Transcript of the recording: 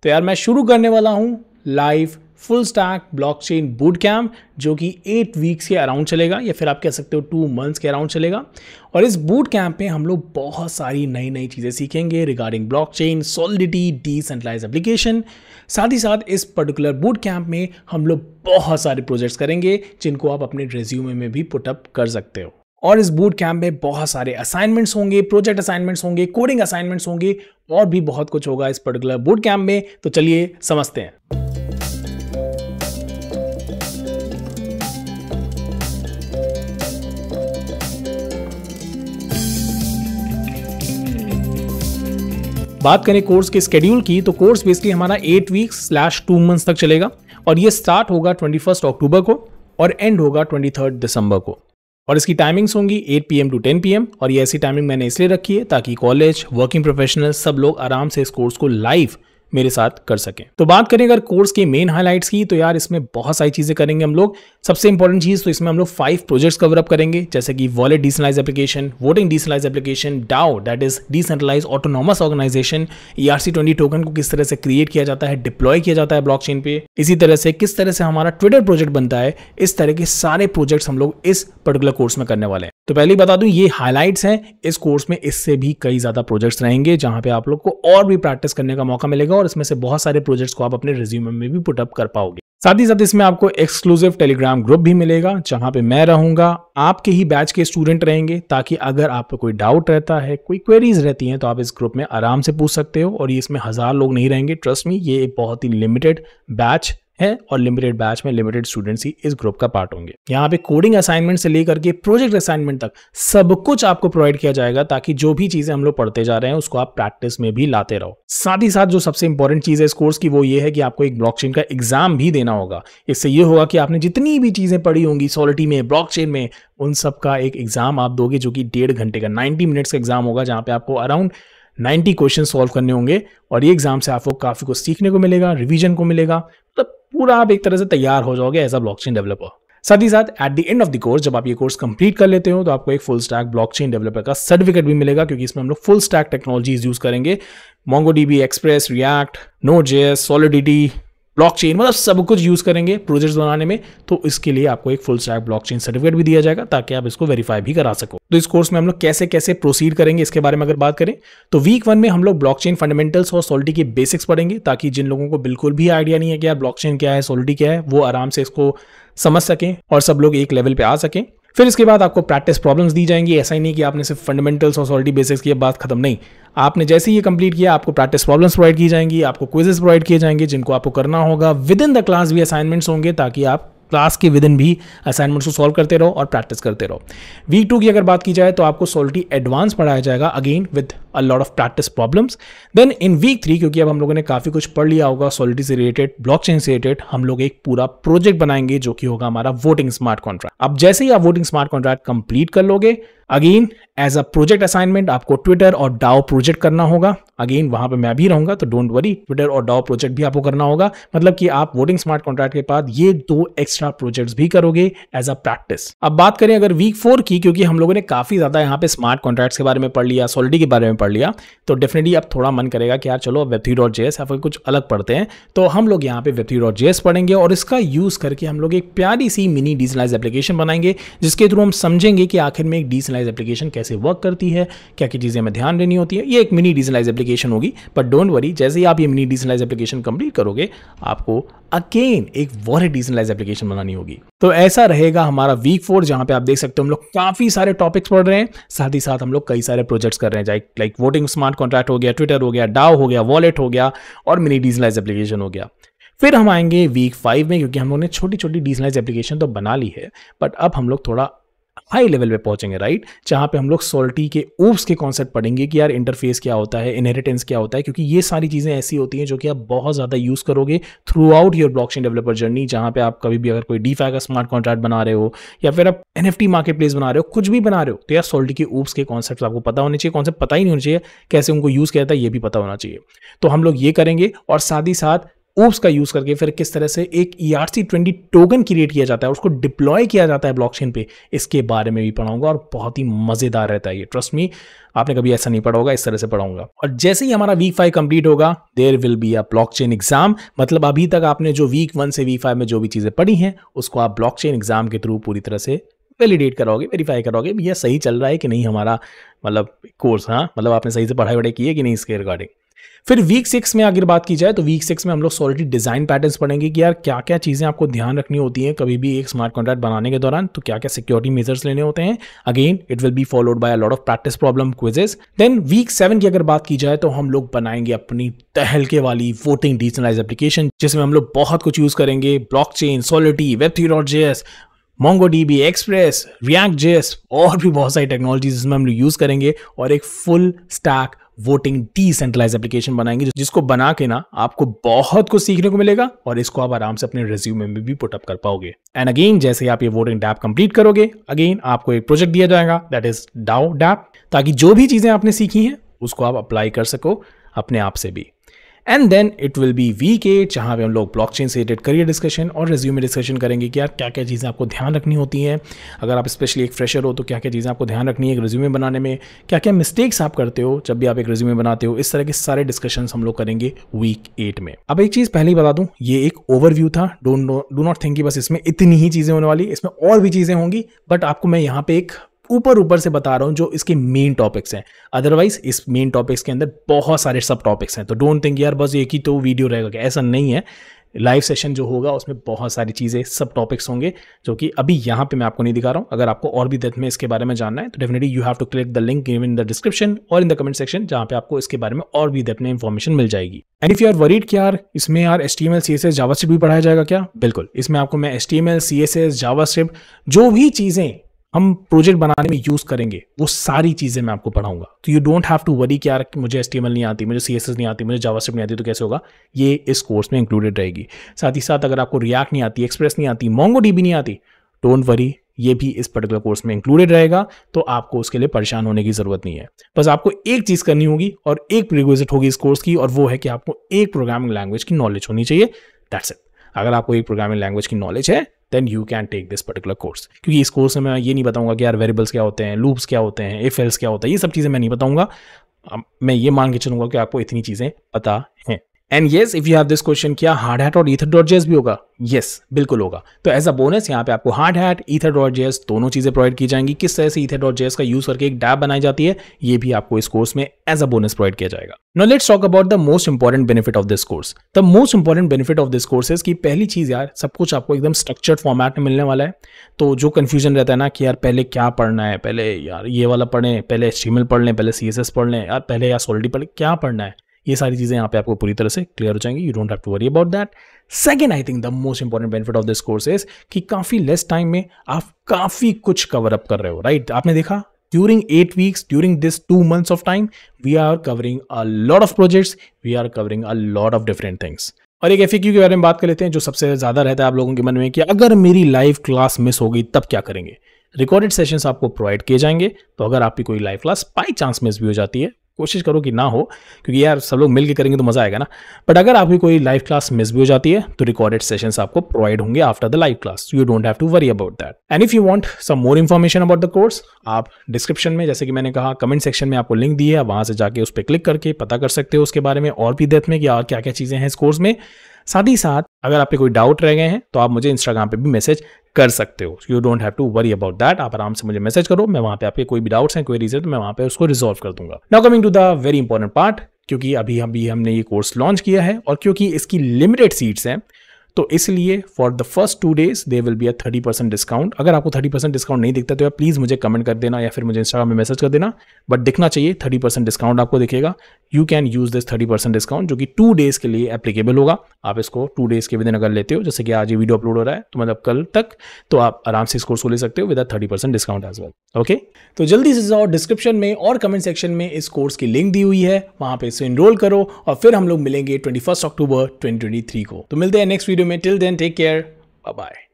तो यार मैं शुरू करने वाला हूँ live full stack blockchain boot camp, जो कि 8 वीक्स के अराउंड चलेगा, या फिर आप कह सकते हो 2 मंथ्स के अराउंड चलेगा। और इस बूट कैम्प में हम लोग बहुत सारी नई नई चीज़ें सीखेंगे regarding blockchain, Solidity, decentralise application. साथ ही साथ इस पर्टिकुलर बूट कैम्प में हम लोग बहुत सारे प्रोजेक्ट्स करेंगे जिनको आप अपने रेज्यूमे में भी पुटअप कर सकते हो। और इस बूट कैम्प में बहुत सारे असाइनमेंट्स होंगे, प्रोजेक्ट असाइनमेंट्स होंगे, कोडिंग असाइनमेंट्स होंगे और भी बहुत कुछ होगा इस पर्टिकुलर बूट कैम्प में। तो चलिए समझते हैं। बात करें कोर्स के स्केड्यूल की, तो कोर्स बेसिकली हमारा 8 वीक्स/ 2 मंथ्स तक चलेगा और ये स्टार्ट होगा 21 अक्टूबर को और एंड होगा 23 दिसंबर को। और इसकी टाइमिंग्स होंगी 8 PM to 10 PM। और ये ऐसी टाइमिंग मैंने इसलिए रखी है ताकि कॉलेज, वर्किंग प्रोफेशनल सब लोग आराम से इस कोर्स को लाइव मेरे साथ कर सकें। तो बात करें अगर कोर्स के मेन हाइलाइट्स की, तो यार इसमें बहुत सारी चीजें करेंगे हम लोग। सबसे इंपॉर्टेंट चीज तो इसमें हम लोग 5 प्रोजेक्ट्स कवर अप करेंगे, जैसे कि wallet decentralise application, voting decentralise application, DAO that is decentralise autonomous organisation, ERC-20 token को किस तरह से क्रिएट किया जाता है, डिप्लॉय किया जाता है ब्लॉकचेन पे, इसी तरह से किस तरह से हमारा ट्विटर प्रोजेक्ट बनता है। इस तरह के सारे प्रोजेक्ट्स हम लोग इस पर्टिकुलर कोर्स में करने वाले हैं। तो पहले ही बता दूं, ये हाइलाइट्स हैं। इस कोर्स में इससे भी कई ज्यादा प्रोजेक्ट्स रहेंगे जहां पे आप लोग को और भी प्रैक्टिस करने का मौका मिलेगा और इसमें से बहुत सारे प्रोजेक्ट्स को आप अपने रिज्यूमे में भी पुट अप कर पाओगे। साथ ही साथ इसमें आपको एक्सक्लूसिव टेलीग्राम ग्रुप भी मिलेगा जहां पे मैं रहूंगा, आपके ही बैच के स्टूडेंट रहेंगे, ताकि अगर आपको कोई डाउट रहता है, कोई क्वेरीज रहती हैं, तो आप इस ग्रुप में आराम से पूछ सकते हो। और ये इसमें 1000 लोग नहीं रहेंगे, ट्रस्ट मी, ये एक बहुत ही लिमिटेड बैच है और लिमिटेड बैच में लिमिटेड स्टूडेंट्स ही इस ग्रुप का पार्ट होंगे। यहाँ पे कोडिंग असाइनमेंट से लेकर के प्रोजेक्ट असाइनमेंट तक सब कुछ आपको प्रोवाइड किया जाएगा, ताकि जो भी चीजें हम लोग पढ़ते जा रहे हैं उसको आप प्रैक्टिस में भी लाते रहो। साथ ही साथ जो सबसे इंपॉर्टेंट चीज है इस कोर्स की, वो ये है कि आपको एक ब्लॉकचेन का एग्जाम भी देना होगा। इससे ये होगा कि आपने जितनी भी चीजें पढ़ी होंगी सॉलिडिटी में, ब्लॉकचेन में, उन सब का एक एग्जाम आप दोगे, जो कि 1.5 घंटे का 90 मिनट्स का एग्जाम होगा, जहां पे आपको अराउंड 90 क्वेश्चन सॉल्व करने होंगे। और ये एग्जाम से आपको काफी कुछ सीखने को मिलेगा, रिवीजन को मिलेगा, मतलब पूरा आप एक तरह से तैयार हो जाओगे एज अ ब्लॉकचेन डेवलपर। साथ ही साथ at the end of the course, जब आप ये कोर्स कंप्लीट कर लेते हो, तो आपको एक फुल स्टैक ब्लॉकचेन डेवलपर का सर्टिफिकेट भी मिलेगा, क्योंकि इसमें हम लोग फुल स्टैक टेक्नोलॉजीज यूज करेंगे। MongoDB, express, react, Node.js, solidity, blockchain, मतलब सब कुछ यूज करेंगे प्रोजेक्ट्स बनाने में। तो इसके लिए आपको एक फुल स्टैक ब्लॉकचेन सर्टिफिकेट भी दिया जाएगा, ताकि आप इसको वेरीफाई भी करा सको। तो इस कोर्स में हम लोग कैसे कैसे प्रोसीड करेंगे, इसके बारे में अगर बात करें, तो वीक 1 में हम लोग ब्लॉकचेन फंडामेंटल्स और सॉलिडिटी के बेसिक्स पढ़ेंगे, ताकि जिन लोगों को बिल्कुल भी आइडिया नहीं है कि यार ब्लॉकचेन क्या है, सॉलिडिटी क्या है, वो आराम से इसको समझ सकें और सब लोग एक लेवल पे आ सकें। फिर इसके बाद आपको प्रैक्टिस प्रॉब्लम्स दी जाएंगी। ऐसा ही नहीं कि आपने सिर्फ फंडामेंटल्स और सॉलिडिटी बेसिक्स की बात खत्म, नहीं, आपने जैसे ही ये कंप्लीट किया, आपको प्रैक्टिस प्रॉब्लम्स प्रोवाइड की जाएंगी, आपको क्विजेस प्रोवाइड किए जाएंगे जिनको आपको करना होगा। विद इन द क्लास भी असाइनमेंट्स होंगे, ताकि आप क्लास के विद इन भी असाइनमेंट्स को सॉल्व करते रहो और प्रैक्टिस करते रहो। वीक 2 की अगर बात की जाए, तो आपको सॉलिडिटी एडवांस पढ़ाया जाएगा, again with a lot of practice problems. Then in week 3, क्योंकि अब हम लोगों ने काफी कुछ पढ़ लिया होगा सॉलिडिटी से रिलेटेड, ब्लॉकचेन से रिलेटेड, हम लोग एक पूरा प्रोजेक्ट बनाएंगे जो कि होगा हमारा वोटिंग स्मार्ट कॉन्ट्रैक्ट। अब जैसे ही आप वोटिंग स्मार्ट कॉन्ट्रैक्ट कंप्लीट कर लोगे, again as a project assignment आपको ट्विटर और डाओ प्रोजेक्ट करना होगा। अगेन वहां पे मैं भी रहूंगा, तो डोंट वरी, ट्विटर और डाओ प्रोजेक्ट भी आपको करना होगा। मतलब कि आप वोटिंग स्मार्ट कॉन्ट्रैक्ट के बाद ये 2 एक्स्ट्रा प्रोजेक्ट्स भी करोगे एज अ प्रैक्टिस। अब बात करें अगर वीक 4 की, क्योंकि हम लोगों ने काफी ज्यादा यहाँ पे स्मार्ट कॉन्ट्रैक्ट्स के बारे में पढ़ लिया, सॉलिडिटी के बारे में पढ़ लिया, तो डेफिनेटली अब थोड़ा मन करेगा कि यार चलो web3.js या फिर कुछ अलग पढ़ते हैं। तो हम लोग यहाँ पे web3.js पढ़ेंगे और इसका यूज करके हम लोग एक प्यारी सी मिनी डिसेंट्रलाइज एप्लीकेशन बनाएंगे, जिसके थ्रू हम समझेंगे कि आखिर में एक डिसेंट्रलाइज एप्लीकेशन कैसे वर्क करती है, क्या क्या चीजें हमें ध्यान देनी होती है। ये एक मिनी डिसेंट्रलाइज एप्लीकेशन होगी, बट डोंट वरी, जैसे ही आप ये मिनी डिसेंट्रलाइज एप्लीकेशन कंप्लीट करोगे, आपको अगेन एक वॉलेट डिसेंट्रलाइज एप्लीकेशन बनानी होगी। तो ऐसा रहेगा हमारा वीक 4, जहां पे आप देख सकते हो हम लोग काफी सारे टॉपिक्स पढ़ रहे हैं, साथ ही साथ हम लोग कई सारे प्रोजेक्ट्स कर रहे हैं, लाइक वोटिंग स्मार्ट कॉन्ट्रैक्ट हो गया, ट्विटर हो गया, डाओ हो गया, वॉलेट हो गया और मिनी डिसेंट्रलाइज एप्लीकेशन हो गया। फिर हम आएंगे वीक 5 में, क्योंकि हम लोगों ने छोटी छोटी डिसेंट्रलाइज एप्लीकेशन तो बना ली है, बट अब हम लोग थोड़ा हाई लेवल पे पहुंचेंगे, राइट, जहां पे हम लोग सॉलिडिटी के ओप्स के कॉन्सेप्ट पढ़ेंगे कि यार इंटरफेस क्या होता है, इनहेरिटेंस क्या होता है, क्योंकि ये सारी चीजें ऐसी होती हैं जो कि आप बहुत ज्यादा यूज करोगे through out your blockchain developer journey. जहां पे आप कभी भी अगर कोई डीफाई का स्मार्ट कॉन्ट्रैक्ट बना रहे हो या फिर आप NFT मार्केट प्लेस बना रहे हो, कुछ भी बना रहे हो, तो यार सॉलिडिटी के ओप्स के कॉन्सेप्ट आपको पता होने चाहिए। कॉन्सेप्ट पता ही नहीं होना चाहिए, कैसे उनको यूज किया जाता है ये भी पता होना चाहिए। तो हम लोग ये करेंगे और साथ ही साथ ओप्स का यूज करके फिर किस तरह से एक ERC20 टोकन क्रिएट किया जाता है, उसको डिप्लॉय किया जाता है ब्लॉकचेन पे, इसके बारे में भी पढ़ाऊंगा और बहुत ही मजेदार रहता है ये, ट्रस्ट मी, आपने कभी ऐसा नहीं पढ़ा होगा, इस तरह से पढ़ाऊंगा। और जैसे ही हमारा वीक 5 कंप्लीट होगा, there will be a blockchain exam, मतलब अभी तक आपने जो वीक 1 से वीक 5 में जो भी चीजें पढ़ी हैं उसको आप ब्लॉकचेन एग्जाम के थ्रू पूरी तरह से वैलिडेट करोगे, वेरीफाई करोगे भैया सही चल रहा है कि नहीं हमारा मतलब कोर्स, हाँ मतलब आपने सही से पढ़ाई वढ़ाई की है कि नहीं इसके रिगार्डिंग। फिर वीक 6 में अगर बात की जाए तो वीक 6 में हम लोग सॉलिडली डिजाइन पैटर्न्स पढ़ेंगे कि यार क्या क्या चीजें आपको ध्यान रखनी होती हैं कभी भी एक स्मार्ट कॉन्ट्रैक्ट बनाने के दौरान, तो क्या क्या सिक्योरिटी मेजर्स लेने होते हैं। Again it will be followed by a lot of practice problem quizzes. Then week 7 की अगर बात की जाए तो हम लोग बनाएंगे अपनी तहलके वाली वोटिंग डिसेंट्रलाइज्ड एप्लीकेशन, जिसमें हम लोग बहुत कुछ यूज करेंगे, blockchain, solidity, web3.js, MongoDB, express, React.js और भी बहुत सारी टेक्नोलॉजीज इसमें हम लोग यूज करेंगे और एक full stack voting decentralise application बनाएंगे, जिसको बना के ना आपको बहुत कुछ सीखने को मिलेगा और इसको आप आराम से अपने रिज्यूमे में भी पुटअप कर पाओगे। एंड अगेन जैसे ही आप ये वोटिंग डैप कंप्लीट करोगे, अगेन आपको एक प्रोजेक्ट दिया जाएगा, दैट इज DAO डैप, ताकि जो भी चीजें आपने सीखी हैं उसको आप अप्लाई कर सको अपने आप से भी। And then it will be week 8 जहां पे हम लोग ब्लॉकचेन से रिलेटेड करियर डिस्कशन और रिज्यूमे डिस्कशन करेंगे कि यार क्या क्या चीज़ें आपको ध्यान रखनी होती हैं, अगर आप स्पेशली एक फ्रेशर हो तो क्या क्या चीज़ें आपको ध्यान रखनी है एक रिज्यूमे बनाने में, क्या क्या मिस्टेक्स आप करते हो जब भी आप एक रिज्यूमे बनाते हो, इस तरह के सारे डिस्कशंस हम लोग करेंगे वीक 8 में। अब एक चीज़ पहले ही बता दूं, ये एक ओवरव्यू था, डू नॉट थिंक कि बस इसमें इतनी ही चीज़ें होने वाली, इसमें और भी चीज़ें होंगी, बट आपको मैं यहाँ पे एक ऊपर से बता रहा हूं जो इसके मेन टॉपिक्स हैं। अदरवाइज इस मेन टॉपिक्स के अंदर बहुत सारे सब टॉपिक्स हैं, तो डोंट थिंक यार बस एक ही तो वीडियो रहेगा, क्या ऐसा नहीं है। लाइव सेशन जो होगा उसमें बहुत सारी चीज़ें सब टॉपिक्स होंगे जो कि अभी यहाँ पे मैं आपको नहीं दिखा रहा हूँ। अगर आपको और भी डेप्थ में इसके बारे में जानना है तो definitely you have to click the link given in the description और इन द कमेंट सेक्शन, जहाँ पे आपको इसके बारे में और भी डेप्थ में इंफॉर्मेशन मिल जाएगी। And if you are worried कि यार इसमें यार HTML CSS जावास्क्रिप्ट भी पढ़ाया जाएगा क्या, बिल्कुल, इसमें आपको मैं HTML CSS जावास्क्रिप्ट जो भी चीज़ें हम प्रोजेक्ट बनाने में यूज करेंगे वो सारी चीजें मैं आपको पढ़ाऊंगा। तो you don't have to worry कि यार मुझे HTML नहीं आती, मुझे CSS नहीं आती, मुझे जावास्क्रिप्ट नहीं आती, तो कैसे होगा, ये इस कोर्स में इंक्लूडेड रहेगी। साथ ही साथ अगर आपको React नहीं आती, एक्सप्रेस नहीं आती, MongoDB नहीं आती, डोंट वरी, ये भी इस पर्टिकुलर कोर्स में इंक्लूडेड रहेगा, तो आपको उसके लिए परेशान होने की जरूरत नहीं है। बस आपको एक चीज करनी होगी और एक प्रीरिक्विजिट होगी इस कोर्स की, और वो है कि आपको एक प्रोग्रामिंग लैंग्वेज की नॉलेज होनी चाहिए, दैट्स इट। अगर आपको एक प्रोग्रामिंग लैंग्वेज की नॉलेज है then you can take this particular course, क्योंकि इस कोर्स में मैं ये नहीं बताऊंगा कि यार वेरिएबल्स क्या होते हैं, लूप्स क्या होते हैं, इफ एल्स क्या होता है, ये सब चीज़ें मैं नहीं बताऊंगा। मैं ये मान के चलूंगा कि आपको इतनी चीज़ें पता हैं। And yes, if you have this question, क्या हार्ड हैट और ether.js भी होगा? यस, बिल्कुल होगा। तो एज अ बोनस यहाँ पे आपको हार्ड हैट, ether.js दोनों चीजें प्रोवाइड की जाएंगी। किस तरह से ether.js का यूज करके एक डैप बनाई जाती है, ये भी आपको इस कोर्स में एज अ बोनस प्रोवाइड किया जाएगा। Now let's talk about the most important benefit of this course. The most important benefit of this course is कि पहली चीज यार, सब कुछ आपको एकदम स्ट्रक्चर्ड फॉर्मेट में मिलने वाला है। तो जो कंफ्यूजन रहता है ना कि यार पहले क्या पढ़ना है, पहले यार ये वाला पढ़ें, पहले HTML पढ़ लें, पहले CSS पढ़ लें, यार पहले यार सॉलिडिटी पढ़ लें, क्या पढ़ना है, ये सारी चीजें यहाँ पे आपको पूरी तरह से क्लियर हो जाएंगी। You don't have to worry about that. Second, I think the most important benefit of this course is कि काफी लेस टाइम में आप काफी कुछ कवर अप कर रहे हो, राइट? आपने देखा during 8 weeks, during this 2 months of time, we are covering a lot of projects, we are covering a lot of different things. और एक FAQ के बारे में बात कर लेते हैं जो सबसे ज्यादा रहता है आप लोगों के मन में कि अगर मेरी लाइव क्लास मिस हो गई तब क्या करेंगे। रिकॉर्डेड सेशंस आपको प्रोवाइड किए जाएंगे, तो अगर आपकी कोई live class by chance miss भी हो जाती है, कोशिश करो कि ना हो, क्योंकि यार सब लोग मिलकर करेंगे तो मजा आएगा ना। बट अगर आपकी कोई लाइव क्लास मिस भी हो जाती है तो रिकॉर्डेड सेशंस आपको प्रोवाइड होंगे after the live class, you don't have to worry about that. And if you want some more information about the course, आप डिस्क्रिप्शन में, जैसे कि मैंने कहा, कमेंट सेक्शन में आपको लिंक दी है, वहां से जाके उस पर क्लिक करके पता कर सकते हो उसके बारे में और भी डेप्थ में कि और क्या क्या चीजें हैं इस कोर्स में। साथ ही साथ अगर आप पे कोई डाउट रह गए हैं तो आप मुझे इंस्टाग्राम पे भी मैसेज कर सकते हो, you don't have to worry about that. आप आराम से मुझे मैसेज करो, मैं वहां पे आपके कोई भी डाउट्स हैं, कोई रीजन, तो मैं वहां पे उसको रिजॉल्व कर दूंगा। Now coming to the very important part, क्योंकि अभी हमने ये कोर्स लॉन्च किया है और क्योंकि इसकी लिमिटेड सीट्स हैं, तो इसलिए for the first 2 days there will be a 30% discount. अगर आपको 30% डिस्काउंट नहीं दिखता तो यार प्लीज मुझे कमेंट कर देना या फिर मुझे इंस्टाग्राम में मैसेज कर देना, बट दिखना चाहिए, 30% डिस्काउंट आपको दिखेगा। You can use this 30% discount जो कि 2 days के लिए एप्लीकेबल होगा। आप इसको 2 days के विदिन अगर लेते हो, जैसे कि आज ये वीडियो अपलोड हो रहा है तो मतलब कल तक, तो आप आराम से इस कोर्स को ले सकते हो with 30% discount as well. Okay, तो जल्दी से जाओ, डिस्क्रिप्शन में और कमेंट सेक्शन में इस कोर्स की लिंक दी हुई है, वहां पे इसे एनरोल करो और फिर हम लोग मिलेंगे 21 अक्टूबर 2023 को। तो मिलते हैं नेक्स्ट वीडियो में। Till then take care, bye bye.